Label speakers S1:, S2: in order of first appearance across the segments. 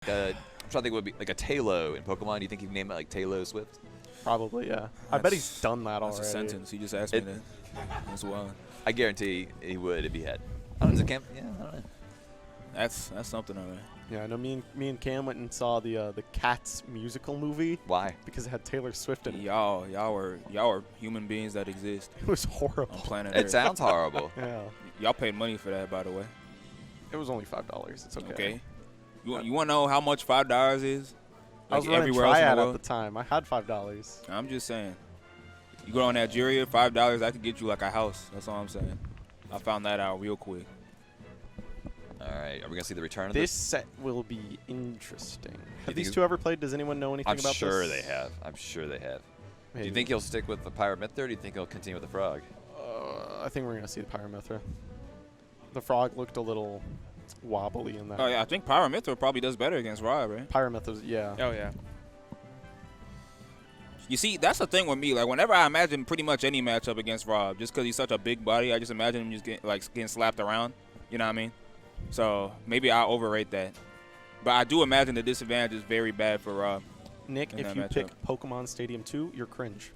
S1: I'm trying to think what would be like a Talo in Pokemon. Do you think you can name it like Talo Swift?
S2: Probably, yeah. I bet he's done that already.
S3: That's a sentence. He just asked me that. That's wild.
S1: I guarantee he would if he had. I don't know. Yeah, I don't know.
S3: That's something, all right.
S2: Yeah, I know. Me and Cam went and saw the Cats musical movie.
S1: Why?
S2: Because it had Taylor Swift in it.
S3: Y'all are human beings that exist
S2: It was horrible.
S3: on planet
S1: It
S3: Earth.
S1: sounds horrible.
S2: Yeah.
S3: Y'all paid money for that, by the way.
S2: It was only $5. It's okay.
S3: Okay. You want to know how much $5 is?
S2: I was
S3: Like
S2: running
S3: everywhere else in the
S2: Triad at
S3: world?
S2: the time. I had $5.
S3: I'm just saying. You go to Nigeria, $5, I could get you like a house. That's all I'm saying. I found that out real quick.
S1: All right, are we gonna see the return of
S2: This set will be interesting. Have
S1: think
S2: these
S1: you-
S2: two ever played? Does anyone know anything
S1: I'm
S2: about
S1: sure
S2: this?
S1: they have. I'm sure they have. Do
S2: Maybe.
S1: you think he'll stick with the Pyramithra, or do you think he'll continue with the Frog?
S2: I think we're going to see the Pyramithra. The Frog looked a little wobbly in that.
S3: Oh, yeah, I think Pyramithra probably does better against Rob, right?
S2: Pyramithra's, yeah.
S4: Oh, yeah.
S3: You see, that's the thing with me. Like, whenever I imagine pretty much any matchup against Rob, just because he's such a big body, I just imagine him just getting slapped around. You know what I mean? So maybe I overrate that. But I do imagine the disadvantage is very bad for Rob.
S2: Nick,
S3: in
S2: if
S3: that
S2: you
S3: matchup.
S2: pick Pokemon Stadium 2, you're cringe.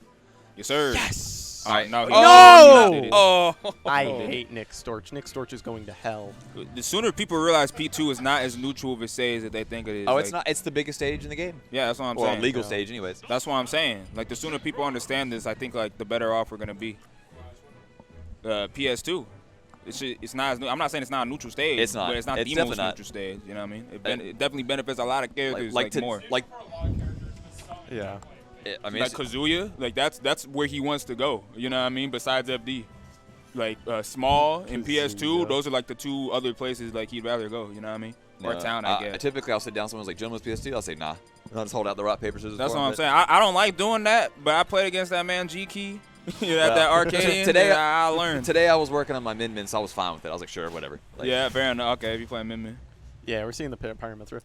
S3: Yes, sir.
S4: Yes.
S3: All right, no.
S4: Oh.
S2: I hate Nick Storch. Nick Storch is going to hell.
S3: The sooner people realize P2 is not as neutral of a stage that they think it is.
S1: Oh, it's
S3: like,
S1: not. It's the biggest stage in the game.
S3: Yeah, that's what I'm
S1: Well,
S3: saying.
S1: legal
S2: Yeah.
S1: stage, anyways.
S3: That's what I'm saying. Like, the sooner people understand this, I think, like, the better off we're going to be. PS2. It's not. I'm not saying it's not a neutral stage.
S1: It's not.
S3: But it's not
S1: It's
S3: the
S1: definitely
S3: most
S1: not.
S3: neutral stage. You know what I mean? It definitely benefits a lot of characters more.
S2: Yeah.
S1: I mean,
S3: Like Kazuya, like that's where he wants to go. You know what I mean? Besides FD, like Small and PS2,
S2: Kazuya.
S3: those are like the two other places like he'd rather go. You know what I mean? Or town, I guess.
S1: Typically, I'll sit down. Someone's like, "Gentleman's PS2." I'll say, "Nah." And I'll just hold out the rock paper scissors.
S3: That's
S1: for
S3: what
S1: him,
S3: I'm saying. I don't like doing that, but I played against that man G Key at that arcade.
S1: Today
S3: I learned.
S1: Today I was working on my min, so I was fine with it. I was like, "Sure, whatever." Like,
S3: Yeah, fair enough. Okay, if you play Min.
S2: Yeah, we're seeing the Pyramithra.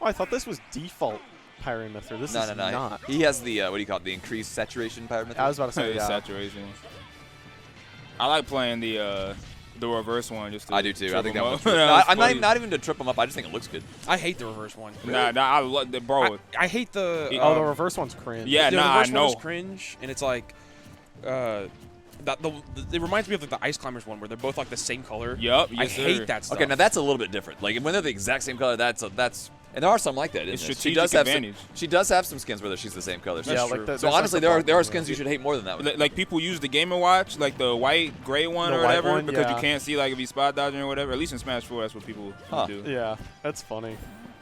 S2: Oh, I thought this was default Pyramithra. This is
S1: No.
S2: not.
S1: He has the what do you call it? The increased saturation Pyramithra.
S2: I was about to say,
S3: It's
S2: yeah.
S3: saturation. I like playing the reverse one. Just to
S1: I do too. I
S3: trip
S1: think
S3: him
S1: that
S3: up.
S1: one's
S3: That
S1: no,
S3: was
S1: I'm
S3: funny.
S1: not even to trip him up. I just think it looks good.
S4: I hate the reverse one.
S3: Nah, I love that, bro.
S4: I hate the.
S3: Oh,
S2: Oh, the reverse one's cringe.
S3: Yeah,
S4: the
S3: nah,
S4: reverse
S3: I
S4: one is
S3: know.
S4: cringe, and it's like, it reminds me of the Ice Climbers one where they're both like the same color.
S3: Yup,
S4: I
S3: yes, sir.
S4: hate that stuff.
S1: Okay, now that's a little bit different. Like when they're the exact same color, that's and there are some like that.
S3: It's
S1: isn't it?
S3: strategic advantage.
S1: She does have some skins where she's the same color.
S2: Yeah,
S4: true.
S2: like the,
S1: So honestly, there are skins you should hate more than that one.
S3: Like people use the Game & Watch, like the white, gray one
S2: The
S3: or
S2: white
S3: whatever,
S2: one,
S3: because
S2: yeah.
S3: you can't see like if he's spot dodging or whatever. At least in Smash 4, that's what people do.
S2: Yeah, that's funny.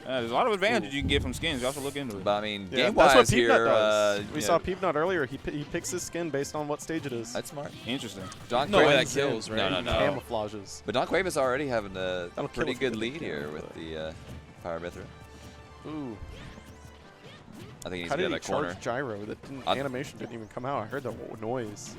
S3: There's a lot of advantages you can get from skins. You also look into it.
S1: But I mean,
S2: Yeah,
S1: game
S2: that's
S1: wise
S2: what Peanut
S1: here,
S2: does. We
S1: you
S2: saw
S1: know,
S2: Peanut earlier. He picks his skin based on what stage it is.
S1: That's smart.
S3: Interesting.
S1: Don
S4: No way that
S1: Quavis-
S4: kills, right?
S1: No.
S2: Camouflages.
S1: But Donquavious already having a
S2: That'll kill
S1: pretty
S2: if
S1: good
S2: we
S1: lead
S2: get
S1: here
S2: him,
S1: with
S2: but-
S1: the Pyramithra.
S2: Ooh.
S1: I think he's
S2: How
S1: good
S2: did
S1: at
S2: he
S1: that corner.
S2: charge gyro? That didn't,
S1: I-
S2: animation didn't even come out. I heard the noise.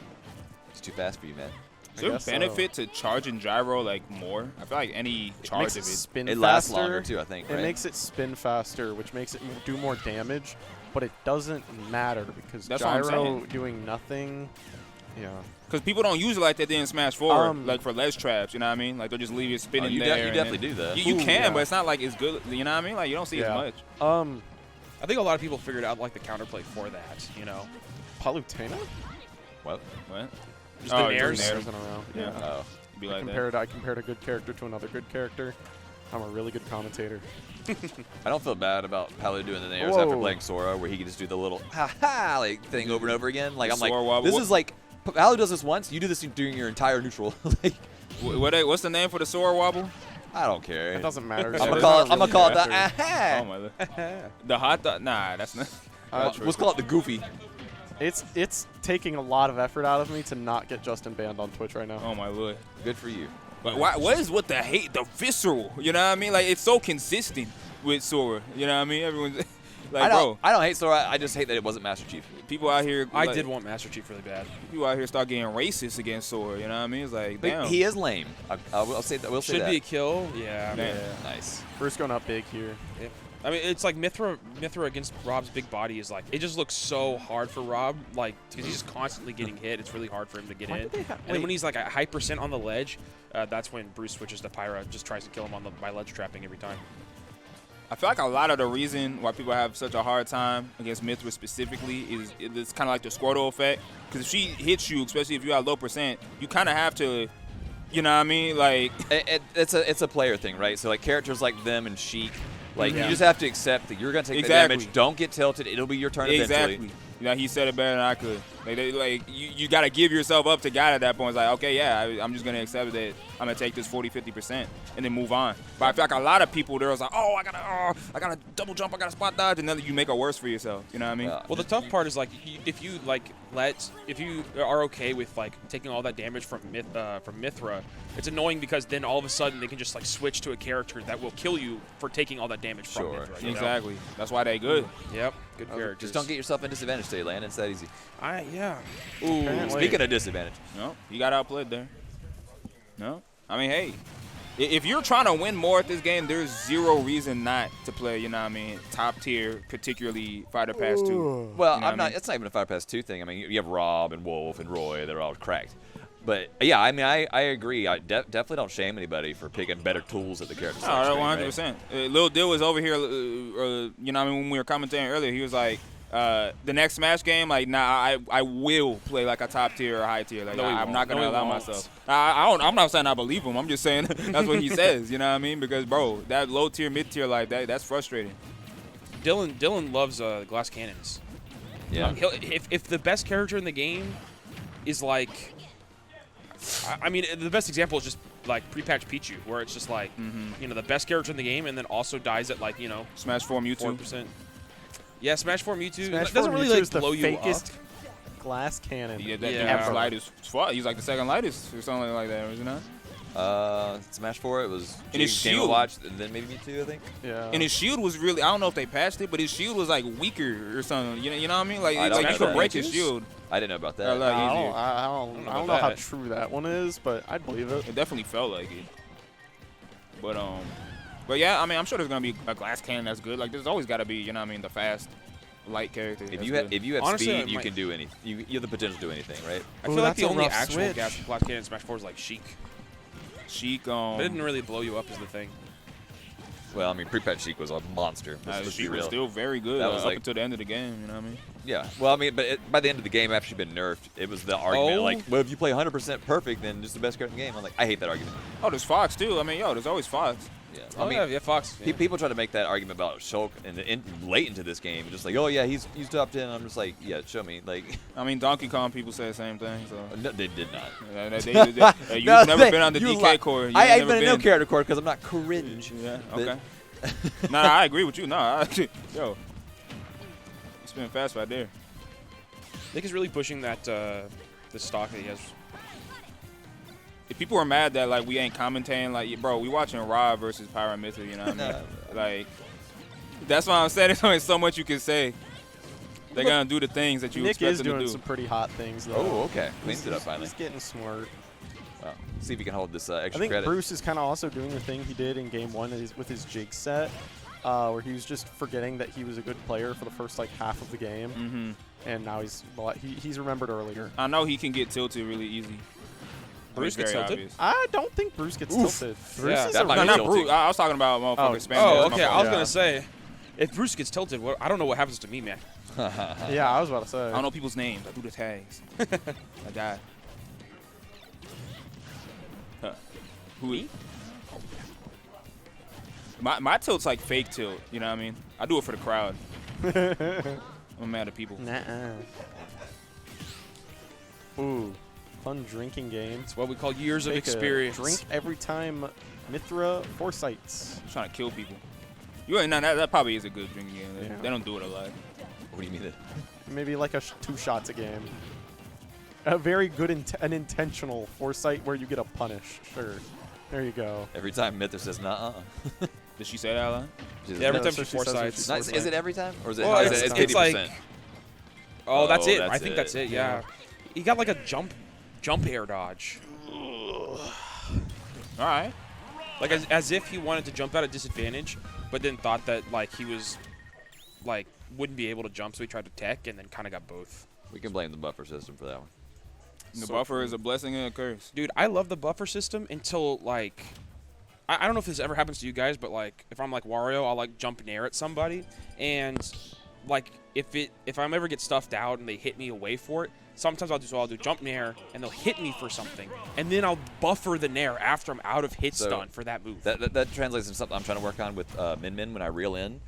S1: It's too fast for you, man.
S3: Is there a
S2: guess so.
S3: benefit to charging gyro like more? I feel like any
S2: It
S3: charge
S2: makes
S3: of
S2: it
S3: it.
S2: spin
S1: It
S2: faster.
S1: lasts longer too, I think.
S2: It
S1: Right?
S2: makes it spin faster, which makes it do more damage, but it doesn't matter because
S3: That's what I'm
S2: gyro
S3: saying.
S2: doing nothing. Yeah.
S3: Because people don't use it like they did in Smash 4,
S2: Um,
S3: like for ledge traps, you know what I mean? Like they'll just leave it spinning
S1: you
S3: there.
S1: you
S3: and
S1: definitely
S3: then-
S1: do that.
S3: You
S2: Ooh,
S3: can,
S2: yeah.
S3: but it's not like it's good, you know what I mean? Like you don't see
S2: Yeah.
S3: as much.
S4: I think a lot of people figured out like the counterplay for that. You know,
S2: Palutena?
S1: What?
S3: What?
S4: just
S3: Oh,
S4: the
S3: just
S4: nairs.
S3: nairs.
S2: Nairs in a row.
S3: Yeah.
S2: Yeah.
S1: Oh.
S3: Be
S2: I
S3: like that.
S2: compared a good character to another good character. I'm a really good commentator.
S1: I don't feel bad about Palu doing the nairs after
S2: Whoa.
S1: playing Sora, where he can just do the little ha-ha like thing over and over again. Like
S3: The
S1: I'm like,
S3: Sora wobble.
S1: this is like Palu does this once. You do this during your entire neutral. Like
S3: What's the name for the Sora wobble?
S1: I don't care.
S2: It doesn't matter.
S1: I'm
S2: There's
S1: gonna
S2: not
S1: call
S2: really
S1: it the
S2: characters.
S1: aha.
S3: Oh my. The hot dog? Nah, that's not.
S1: Let's call it the goofy.
S2: It's taking a lot of effort out of me to not get Justin banned on Twitch right now.
S3: Oh my lord.
S1: Good for you.
S3: But what is with the hate, the visceral? You know what I mean? Like it's so consistent with Sora. You know what I mean? Everyone's like, bro.
S1: I don't hate Sora. I just hate that it wasn't Master Chief.
S3: People out here.
S4: I
S3: like,
S4: did want Master Chief really bad.
S3: People out here start getting racist against Sora. You know what I mean? It's like,
S1: But
S3: damn.
S1: he is lame. I'll say that. We'll say
S4: Should
S1: that.
S4: be a kill. Yeah.
S3: Damn.
S1: Nice.
S2: Bruce going up big here.
S4: Yeah. I mean, it's like Mithra against Rob's big body is like, it just looks so hard for Rob, like, because he's just constantly getting hit. It's really hard for him to get
S2: Why
S4: in.
S2: did they have-
S4: And then when
S2: wait.
S4: he's like a high percent on the ledge, that's when Bruce switches to Pyra, just tries to kill him by ledge trapping every time.
S3: I feel like a lot of the reason why people have such a hard time against Mithra specifically is it's kind of like the Squirtle effect. Because if she hits you, especially if you have low percent, you kind of have to, you know what I mean? Like
S1: It's a player thing, right? So like characters like them and Sheik, like you just have to accept that you're gonna take the damage. Don't get tilted. It'll be your turn eventually.
S3: You know, he said it better than I could. Like you got to give yourself up to God at that point. It's like, okay, yeah, I'm just going to accept that I'm going to take this 40-50% and then move on. But I feel like a lot of people, they're like, oh, I got to double jump, I got to spot dodge, and then you make it worse for yourself. You know what I mean?
S4: Well, the tough part is, like, if you are okay with, like, taking all that damage from Mithra, it's annoying because then all of a sudden they can just, like, switch to a character that will kill you for taking all that damage from Mithra. You know?
S3: Exactly. That's why they good.
S4: Yep. Good characters.
S1: Just don't get yourself in disadvantage today, Land. It's that easy.
S4: Yeah.
S1: Ooh,
S2: Apparently.
S1: speaking of disadvantage.
S3: No, you got outplayed there. No? I mean, hey, if you're trying to win more at this game, there's zero reason not to play, you know what I mean, top tier, particularly Fighter Pass 2.
S1: Well,
S3: You know what I mean?
S1: It's not even a Fighter Pass 2 thing. I mean, you have Rob and Wolf and Roy. They're all cracked. But, yeah, I mean, I agree. I definitely don't shame anybody for picking better tools at the character
S3: No,
S1: selection,
S3: 100%. Lil Dill was over here, you know what I mean, when we were commentating earlier, he was like, the next Smash game, like, nah, I will play like a top tier or high tier. Like,
S4: No,
S3: I'm not gonna allow
S4: won't.
S3: myself. I'm not saying I believe him. I'm just saying that's what he says. You know what I mean? Because bro, that low tier, mid tier, like that's frustrating.
S4: Dylan loves glass cannons.
S1: Yeah.
S4: If the best character in the game is like, I mean, the best example is just like pre-patch Pichu, where it's just like, you know, the best character in the game, and then also dies at like, you know,
S3: Smash 4 Mewtwo.
S4: 4%. Yeah, Smash 4 Mewtwo.
S2: Smash
S4: doesn't
S2: 4
S4: really
S2: Mewtwo
S4: like
S2: is the
S4: blow you
S2: fakest
S4: up.
S2: glass cannon.
S3: Yeah,
S4: Yeah.
S3: dude's lightest. He's like the second lightest or something like that, isn't it?
S1: Smash 4, it was
S3: And his
S1: Game
S3: shield.
S1: Watch, and then maybe Mewtwo, I think.
S2: Yeah.
S3: And his shield was really, I don't know if they patched it, but his shield was like weaker or something. You know what I mean? Like,
S1: I don't
S3: you
S1: know
S3: could
S1: that.
S3: break his shield.
S1: I didn't know about
S3: A
S1: that.
S3: lot
S2: I
S3: easier.
S2: don't, I don't know
S4: about
S2: how
S4: that.
S2: true that one is, but I'd believe it.
S3: It definitely felt like it. But yeah, I mean, I'm sure there's gonna be a glass cannon that's good. Like, there's always got to be, you know what I mean, the fast, light character.
S1: If
S3: that's
S1: you
S3: good.
S1: have
S4: Honestly,
S1: speed,
S4: it
S1: you
S4: might-
S1: can do anything. You have the potential to do anything, right?
S4: I
S2: Ooh,
S4: feel like
S2: that's
S4: the
S2: a
S4: only
S2: rough
S4: actual
S2: switch.
S4: glass cannon in Smash 4 is like Sheik.
S3: Sheik,
S4: But it didn't really blow you up is the thing.
S1: Well, I mean, pre-patch Sheik was a monster. Let's be
S3: Sheik was
S1: real.
S3: still very good
S1: That was
S3: up
S1: like-
S3: until the end of the game. You know what I mean?
S1: Yeah. Well, I mean, but by the end of the game, after she'd been nerfed, it was the argument
S4: Oh.
S1: like, well, if you play 100% perfect, then just the best character in the game. I'm like, I hate that argument.
S3: Oh, there's Fox too. I mean, there's always Fox.
S1: Yeah.
S4: Oh,
S1: I mean,
S4: yeah, Fox. Yeah.
S1: people try to make that argument about Shulk and late into this game, just like, oh yeah, he's top 10. I'm just like, yeah, show me. Like,
S3: I mean, Donkey Kong people say the same thing. So
S1: no, they did not.
S3: you've
S1: No,
S3: never been on the DK core.
S1: I ain't been in no character core because I'm not cringe.
S3: Yeah.
S1: But-
S3: Okay. Nah, I agree with you. Yo, you spin fast right there.
S4: Nick is really pushing that the stock that he has.
S3: If people are mad that like we ain't commentating, like, bro, we watching Rob versus Pyra Mithra, you know what I mean? Like, that's why I'm saying there's only so much you can say. They're gonna do the things that you
S2: Nick
S3: expect
S2: is
S3: them to
S2: doing
S3: do.
S2: some pretty hot things, though.
S1: Oh, okay. Cleans it up finally.
S2: He's getting smart.
S1: Wow. See if you can hold this
S2: I
S1: extra
S2: think
S1: credit.
S2: Bruce is kind of also doing the thing he did in Game 1 with his jig set, where he was just forgetting that he was a good player for the first, like, half of the game.
S3: Mm-hmm.
S2: And now he's remembered earlier.
S3: I know he can get tilted really easy.
S4: Bruce
S3: It's
S4: gets
S3: very
S4: tilted?
S3: obvious.
S2: I don't think Bruce gets tilted. Bruce
S4: Yeah.
S2: is
S1: That
S2: a
S1: might
S3: No,
S1: be
S3: not
S1: tilting.
S3: Bruce. I was talking about motherfucking
S2: Oh.
S3: Spandex.
S4: Oh, okay. I was
S2: Yeah.
S4: gonna say, if Bruce gets tilted, I don't know what happens to me, man.
S2: Yeah, I was about to say.
S3: I don't know people's names. I do the tags. I died. Huh. Who? My tilt's like fake tilt. You know what I mean? I do it for the crowd. I'm mad at people.
S2: Nuh-uh. Ooh, fun drinking game.
S4: It's what we call years of
S2: Take a
S4: experience.
S2: Drink every time Mithra foresights.
S3: I'm trying to kill people. You ain't that probably is a good drinking game.
S2: Yeah.
S3: They don't do it a lot.
S1: What do you mean that?
S2: Maybe like 2 shots a game. A very good, an intentional foresight where you get a punish. Sure. There you go.
S1: Every time Mithra says, nah.
S3: Did she say that aloud?
S4: Every
S2: Yeah,
S4: time
S2: so
S4: she
S2: she says when
S4: foresights.
S2: she's
S1: Not, is
S2: foresight.
S1: it every time? Or is it,
S4: Well,
S1: is it
S4: it's
S1: 50%?
S4: like- Oh, that's
S1: Oh,
S4: it.
S1: that's
S4: I think
S1: it.
S4: that's it. Yeah. He got like a jump air dodge.
S3: All right.
S4: Like as if he wanted to jump at a disadvantage, but then thought that like he was like wouldn't be able to jump, so he tried to tech and then kind of got both.
S1: We can blame the buffer system for that one.
S3: The
S4: So
S3: buffer is a blessing and a curse.
S4: Dude, I love the buffer system until like I don't know if this ever happens to you guys, but like if I'm like Wario, I'll like jump nair at somebody, and like if I'm ever get stuffed out and they hit me away for it, sometimes I'll do jump nair and they'll hit me for something, and then I'll buffer the nair after I'm out of hit stun for that move.
S1: That translates into something I'm trying to work on with Min when I reel in.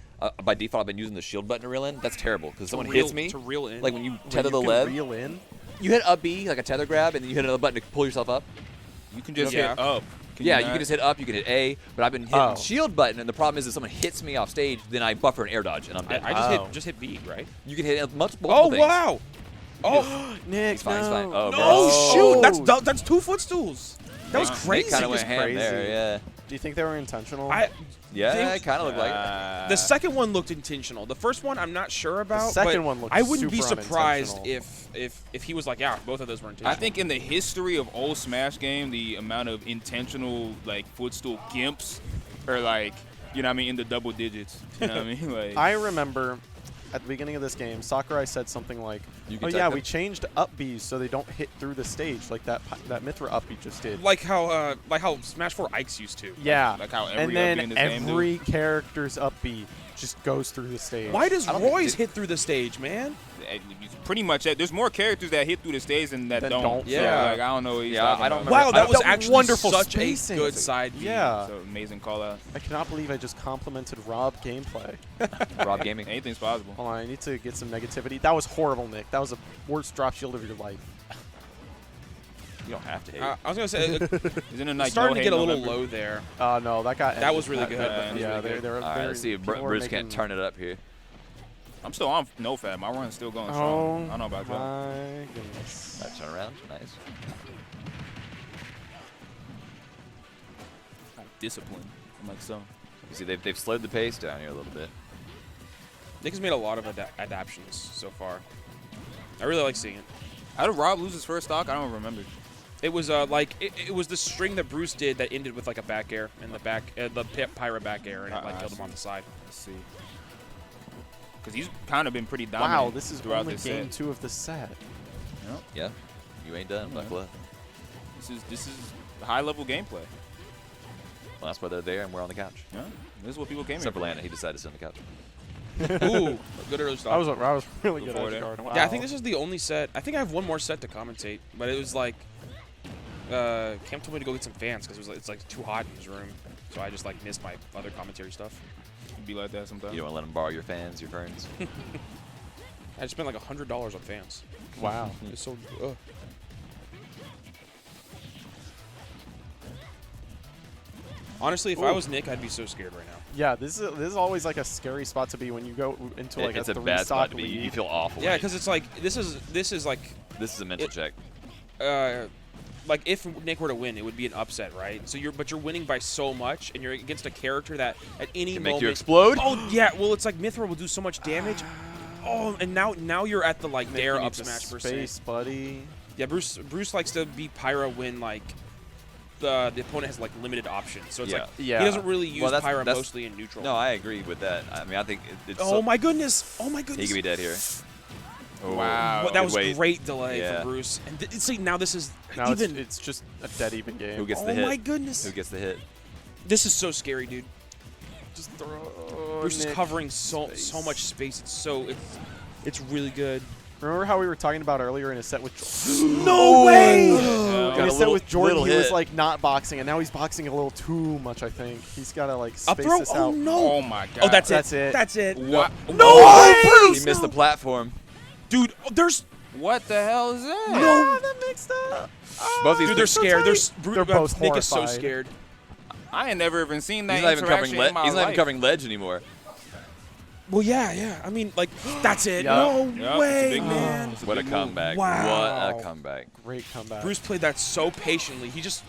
S1: By default, I've been using the shield button to reel in. That's terrible because someone hits me.
S4: To reel in.
S1: Like when you tether
S2: you
S1: the
S2: can
S1: lead,
S2: reel in.
S1: you hit up B like a tether grab, and then you hit another button to pull yourself up.
S3: You can just
S4: Yeah.
S3: hit up.
S1: You can just hit up, you can hit A, but I've been hitting shield button, and the problem is if someone hits me off stage, then I buffer an air dodge, and I'm dead.
S4: I just hit B, right?
S1: You can hit multiple
S4: Oh
S1: things.
S4: wow! Oh
S2: Nick,
S1: He's fine, he's fine. Oh, bro.
S4: no! Shoot! That's 2 footstools. That was
S1: Nick
S4: crazy.
S1: kind of went
S2: Just
S1: ham
S2: crazy.
S1: there, yeah.
S2: Do you think they were intentional?
S1: Yeah, it kind of looked like it.
S4: The second one looked intentional. The first one, I'm not sure about.
S2: second
S4: but
S2: one looked
S4: I wouldn't be
S2: super
S4: surprised
S2: unintentional.
S4: if he was like, yeah, both of those were intentional.
S3: I think in the history of old Smash game, the amount of intentional like footstool gimps are like, you know what I mean, in the double digits. You know what I mean? Like,
S2: I remember at the beginning of this game, Sakurai said something like,
S1: You
S2: "Oh
S1: can
S2: yeah,
S1: tech
S2: we
S1: them.
S2: changed up Bs so they don't hit through the stage like that Mithra up B just did."
S4: like how Smash 4 Ikes used to.
S2: Yeah,
S3: like how
S2: and
S3: every
S2: then
S3: up B in this game do.
S2: every character's up B just goes through the stage.
S4: Why does
S1: I don't think
S4: Roy's
S1: it-
S4: hit through the stage, man?
S3: It's pretty much it. There's more characters that hit through the stage than that
S2: That
S3: don't.
S2: don't.
S3: So,
S1: Yeah.
S3: like, I don't know what he's
S1: Yeah,
S3: talking
S1: I don't
S3: about.
S1: remember.
S4: Wow, that was
S2: that
S4: actually
S2: wonderful
S4: such
S2: spacing.
S4: a good side view.
S2: Yeah,
S3: So amazing call out.
S2: I cannot believe I just complimented Rob gameplay.
S1: Rob Gaming.
S3: Anything's possible.
S2: Hold on, I need to get some negativity. That was horrible, Nick. That was the worst drop shield of your life.
S1: You don't have to hate.
S4: I was gonna say
S3: Isn't it like
S4: starting to
S3: no
S4: get a
S3: hate
S4: little
S3: November?
S4: low there.
S2: No, that got
S4: That was really good.
S3: That was
S2: Yeah,
S3: really good.
S2: they're
S1: All right, let's see if
S2: people were
S1: Bruce can't
S2: making-
S1: turn it up here.
S3: I'm still on no fab. My run's still going
S2: Oh
S3: strong. I don't know about y'all.
S2: my goodness.
S1: That turn around, nice.
S3: Discipline. I'm like so.
S1: You see, they've slowed the pace down here a little bit.
S4: Nick has made a lot of adaptions so far. I really like seeing it.
S3: How did Rob lose his first stock? I don't remember.
S4: It was it was the string that Bruce did that ended with like a back air and the Pyra back air, and it like
S3: I
S4: killed him
S3: see.
S4: on the side.
S3: Let's see. Because he's kind of been pretty dominant.
S2: Wow, this is
S3: throughout
S2: only
S3: this
S2: game
S3: set.
S2: 2 of the set.
S3: Yep.
S1: Yeah, you ain't done. Buckle up.
S3: This is high level gameplay.
S1: Well, that's why they're there and we're on the couch.
S3: Yeah. This is what people came
S1: Except for
S3: here
S1: Lana, he decided to sit on the couch.
S4: Ooh, good early stop.
S2: I was really good
S3: Before
S2: at
S3: there.
S2: guard. Wow.
S4: Yeah, I think this is the only set. I think I have one more set to commentate, but it was like Cam told me to go get some fans because it's like too hot in his room, so I just like missed my other commentary stuff.
S3: It'd be like that sometimes.
S1: You don't want to let them borrow your fans, your ferns.
S4: I just spent like $100 on fans.
S2: Wow.
S4: It's so. Honestly, if I was Nick, I'd be so scared right now.
S2: Yeah, this is always like a scary spot to be when you go into like
S1: It's
S2: a
S1: a
S2: 3
S1: bad spot to be.
S2: lead.
S1: You feel awful.
S4: Yeah,
S1: right?
S4: because it's like this is like
S1: this is a mental check.
S4: like if Nick were to win, it would be an upset, right? So you're winning by so much, and you're against a character that at any
S1: Can
S4: moment
S1: make you explode.
S4: Oh yeah, well it's like Mithra will do so much damage. Oh, and now you're at the like
S2: Nick,
S4: dare
S2: you need
S4: up
S2: the
S4: smash per se.
S2: space, buddy.
S4: Yeah, Bruce likes to beat Pyra when like the opponent has like limited options. So it's
S1: Yeah.
S4: like
S2: Yeah.
S4: he doesn't really use
S1: Well,
S4: Pyra
S1: that's-
S4: mostly in neutral.
S1: No, I agree with that. I mean, I think it's.
S4: Oh my goodness! Oh my
S1: He
S4: goodness!
S1: could be dead here. Oh,
S3: Wow.
S4: Well, that was
S1: wait.
S4: great delay
S1: Yeah.
S4: from Bruce. And see, now this is
S2: Now
S4: even.
S2: it's just a dead even game.
S1: Who gets the
S4: Oh
S1: hit?
S4: my goodness!
S1: Who gets the hit?
S4: This is so scary, dude.
S2: Just throw.
S4: Bruce is
S2: Nick.
S4: covering so
S2: space.
S4: much space. It's really good.
S2: Remember how we were talking about earlier in a set with
S4: No way!
S2: in
S1: Got
S2: a
S1: a
S2: set
S1: little-
S2: with Jordan,
S1: little
S2: he was
S1: hit.
S2: like not boxing, and now he's boxing a little too much. I think he's got to like
S4: Up
S2: space
S4: throw?
S2: this
S4: Oh
S2: out.
S4: no!
S3: Oh my god.
S4: Oh, that's
S2: That's it.
S4: That's it.
S3: What?
S4: No
S1: Oh,
S4: way!
S1: He missed the platform.
S4: Dude, there's
S3: What the hell is that?
S2: Ah, that mixed up.
S1: Both these
S4: dude. They're
S1: pictures-
S4: scared.
S2: They're both
S4: Nick is so
S2: horrified.
S4: scared.
S3: I ain't never even seen that
S1: He's not even covering.
S3: interaction in my
S1: He's not even
S3: life.
S1: covering ledge anymore.
S4: Well, yeah. I mean, like, that's it.
S2: Yeah.
S4: No
S3: Yep, it's a
S4: way,
S3: big move.
S4: man.
S3: It's a
S1: What a
S3: big move.
S1: comeback!
S4: Wow.
S1: What a comeback!
S2: Great comeback.
S4: Bruce played that so patiently. He just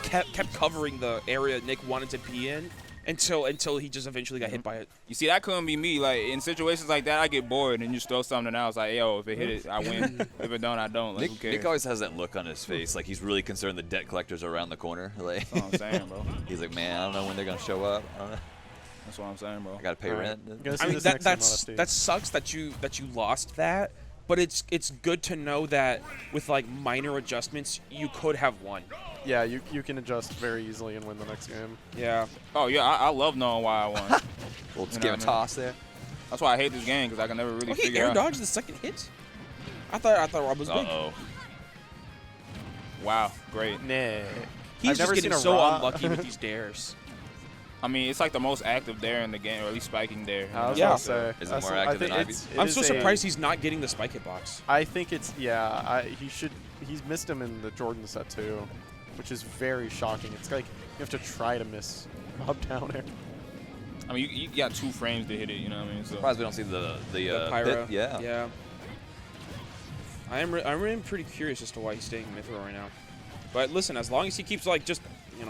S4: kept covering the area Nick wanted to be in until he just eventually got hit by it.
S3: You see, that couldn't be me. Like in situations like that, I get bored and just throw something else. Like, yo, if it hit it, I win. If it don't, I don't. Like, who cares?
S1: Nick always has that look on his face, like he's really concerned the debt collectors are around the corner. Like
S3: That's what I'm saying, bro.
S1: he's like, man, I don't know when they're gonna show up. I don't know.
S3: That's what I'm saying, bro.
S1: I gotta pay
S2: All right.
S1: rent.
S2: You guys
S4: I
S2: see
S4: mean,
S2: this next time on
S4: that
S2: FD.
S4: sucks that you lost that. but it's good to know that with like minor adjustments, you could have won.
S2: Yeah, you can adjust very easily and win the next game.
S4: Yeah.
S3: Oh yeah, I love knowing why I won.
S1: We'll just
S3: You know
S1: give a
S3: what I mean?
S1: toss there.
S3: That's why I hate this game because I can never really
S4: Okay,
S3: figure
S4: air
S3: out.
S4: dodge the second hit. I thought Rob was big.
S1: Uh-oh.
S3: Wow, great.
S2: Nah.
S4: He's
S2: I've
S4: just
S2: never
S4: getting
S2: seen a
S4: so
S2: raw-
S4: unlucky with these dares.
S3: I mean, it's like the most active dare in the game, or at least spiking dare.
S2: I was
S4: Yeah.
S2: gonna say.
S1: Is it
S2: that's-
S1: more
S2: I
S1: active
S2: think
S1: than
S2: it's-
S1: Ivy's?
S2: it
S4: I'm
S2: is
S4: so
S2: a-
S4: surprised he's not getting the spike hitbox.
S2: I think it's he's missed him in the Jordan set too, which is very shocking. It's like you have to try to miss up down air.
S3: I mean, you got 2 frames to hit it. You know what I mean? So
S1: Surprised we don't see the
S4: Pyro.
S1: pit. Yeah.
S4: Yeah. I'm really pretty curious as to why he's staying Mithril right now. But listen, as long as he keeps like just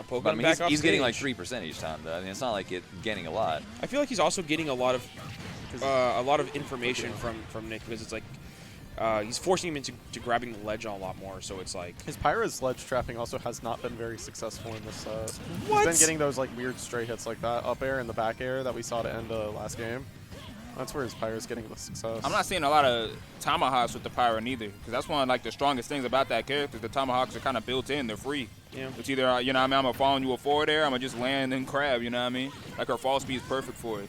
S4: poking
S1: But I
S4: him
S1: mean,
S4: back off
S1: he's getting like
S4: stage.
S1: 3% each time, though. I mean, it's not like it gaining a lot.
S4: I feel like he's also getting a lot of information from Nick because it's like he's forcing him into grabbing the ledge a lot more. So it's like
S2: His Pyro's ledge trapping also has not been very successful in this set.
S4: What?
S2: He's been getting those like weird straight hits like that up air and the back air that we saw to end the last game. That's where his Pyro's getting the success.
S3: I'm not seeing a lot of tomahawks with the pyro neither, because that's one of like the strongest things about that character. The tomahawks are kind of built in; they're free.
S4: Yeah.
S3: It's either you know what I mean, I'm gonna follow you a forward air, I'm gonna just land and crab. You know what I mean? Like her fall speed is perfect for it.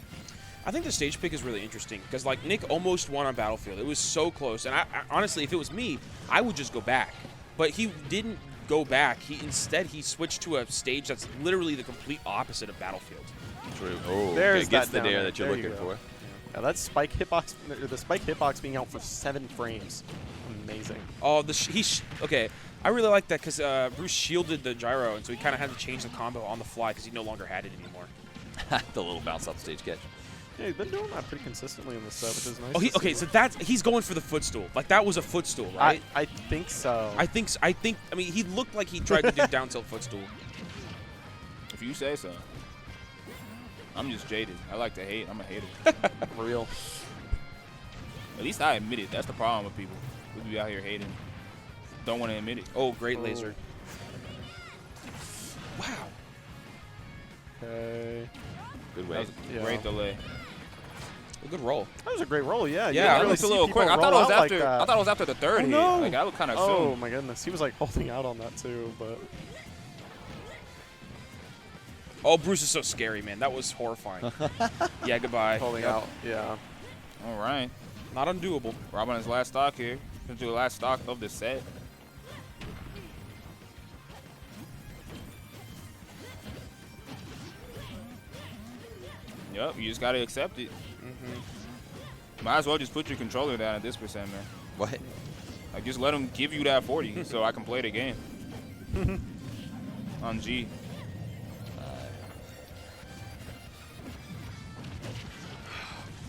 S4: I think the stage pick is really interesting because like Nick almost won on Battlefield. It was so close, and I honestly, if it was me, I would just go back. But he didn't go back. Instead he switched to a stage that's literally the complete opposite of Battlefield.
S1: True. Oh,
S2: There's
S1: okay. Gets
S2: that
S1: the
S2: down
S1: dare
S2: air.
S1: that you're
S2: There you
S1: looking
S2: go.
S1: for.
S2: Yeah, that spike hitbox, the spike hitbox being out for 7 frames, amazing.
S4: Oh, okay. I really like that because Bruce shielded the gyro, and so he kind of had to change the combo on the fly because he no longer had it anymore.
S1: The little bounce off stage catch.
S2: Yeah, he's been doing that pretty consistently in this set, which is nice.
S4: Oh,
S2: to
S4: okay.
S2: see.
S4: So he's going for the footstool. Like that was a footstool, right?
S2: I think so.
S4: I think. I mean, he looked like he tried to do down tilt footstool.
S3: If you say so. I'm just jaded. I like to hate. I'm a hater.
S2: Real.
S3: At least I admit it. That's the problem with people. We be out here hating. Don't want to admit it.
S4: Oh, great laser. Wow.
S2: Okay.
S1: Good
S3: That
S1: way.
S3: was a
S2: Yeah.
S3: great delay.
S4: A good roll.
S2: That was a great roll. Yeah. You
S4: Yeah,
S2: don't
S3: That
S2: really
S3: looks a
S2: see
S3: little
S2: people
S3: quick. I thought
S2: roll
S3: it was
S2: out like
S3: after.
S2: that.
S3: I thought it was after the third hit.
S2: no.
S3: Like I was kind of
S2: Oh
S3: soon.
S2: my goodness, he was like holding out on that too, but
S4: Oh, Bruce is so scary, man. That was horrifying. Yeah, goodbye.
S2: holding
S4: Yep.
S2: out. Yeah.
S3: All right.
S4: Not undoable.
S3: Rob on his last stock here. Into the last stock of the set. Yep, you just gotta accept it. Might as well just put your controller down at this percent, man.
S1: What?
S3: Like, just let him give you that 40 so I can play the game. On G.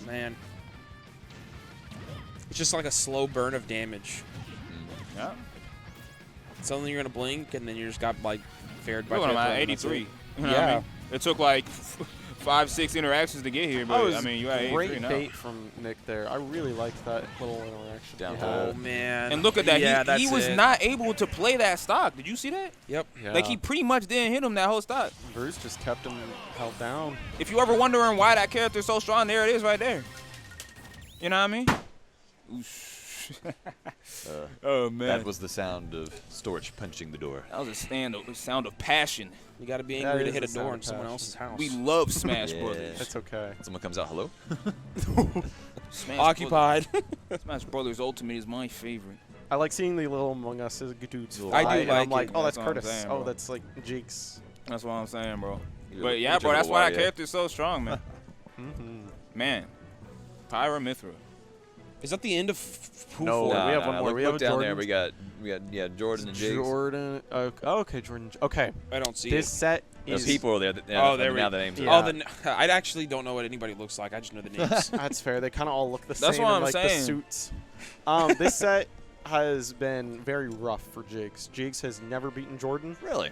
S4: Man. It's just like a slow burn of damage.
S3: Yeah.
S4: Suddenly you're going to blink, and then you just got, like, fared by
S3: Look at him
S4: Pitbull,
S3: at
S4: and that's
S3: 83.
S4: it.
S3: You know what I
S4: Yeah.
S3: mean? It took like 5-6 interactions to get here, but I mean, you at 83
S2: great
S3: now.
S2: bait from Nick there. I really liked that little interaction.
S1: Down
S2: he
S1: low.
S2: had.
S4: Oh, man.
S3: And look at that.
S4: Yeah,
S3: he
S4: that's
S3: was
S4: it.
S3: not able to play that stock. Did you see that?
S4: Yep.
S2: Yeah.
S3: Like, he pretty much didn't hit him that whole stock.
S2: Bruce just kept him held down.
S3: If you ever wondering why that character's so strong, there it is right there. You know what I mean? Oh, man.
S1: That was the sound of Storch punching the door.
S3: That was a sound of passion.
S4: You got to be
S2: That
S4: angry to
S2: is
S4: hit
S2: a
S4: a
S2: sound
S4: door
S2: of
S4: in someone
S2: passion.
S4: else's house.
S3: We love Smash
S1: Yeah.
S3: Brothers.
S2: It's okay.
S1: Someone comes out, hello?
S3: Smash
S4: Occupied.
S3: Brothers. Smash Brothers Ultimate is my favorite.
S2: I like seeing the little Among Us dudes
S1: I do
S2: fly, and I'm
S4: like
S2: like,
S4: it.
S2: oh, that's
S3: That's what I'm
S2: Curtis.
S3: saying,
S2: Oh,
S3: bro.
S2: that's like Jigs.
S3: That's what I'm saying, bro.
S1: You
S3: But
S1: look-
S3: yeah,
S1: look
S3: bro,
S1: over
S3: that's
S1: the
S3: why
S1: wire,
S3: that
S1: yeah.
S3: character's so strong, man.
S2: Mm-hmm.
S3: Man. Pyra Mithra.
S4: Is that the end of Pool
S2: No,
S4: 4?
S2: we have one more.
S1: Look,
S2: We have
S1: look
S2: a
S1: down there.
S2: Jordan.
S1: We got yeah, Jordan and Jigs.
S2: Jordan. Oh, okay, Jordan. Okay.
S4: I don't see
S2: This
S4: it.
S2: set
S1: There's
S2: is.
S1: people there.
S4: Oh, there we
S1: now
S4: go.
S1: the names.
S2: Yeah.
S4: Oh, I actually don't know what anybody looks like. I just know the names.
S2: That's fair. They kind of all look the
S3: That's
S2: same
S3: what
S2: in
S3: I'm
S2: like
S3: saying.
S2: the suits. This set has been very rough for Jigs. Jigs has never beaten Jordan.
S1: Really?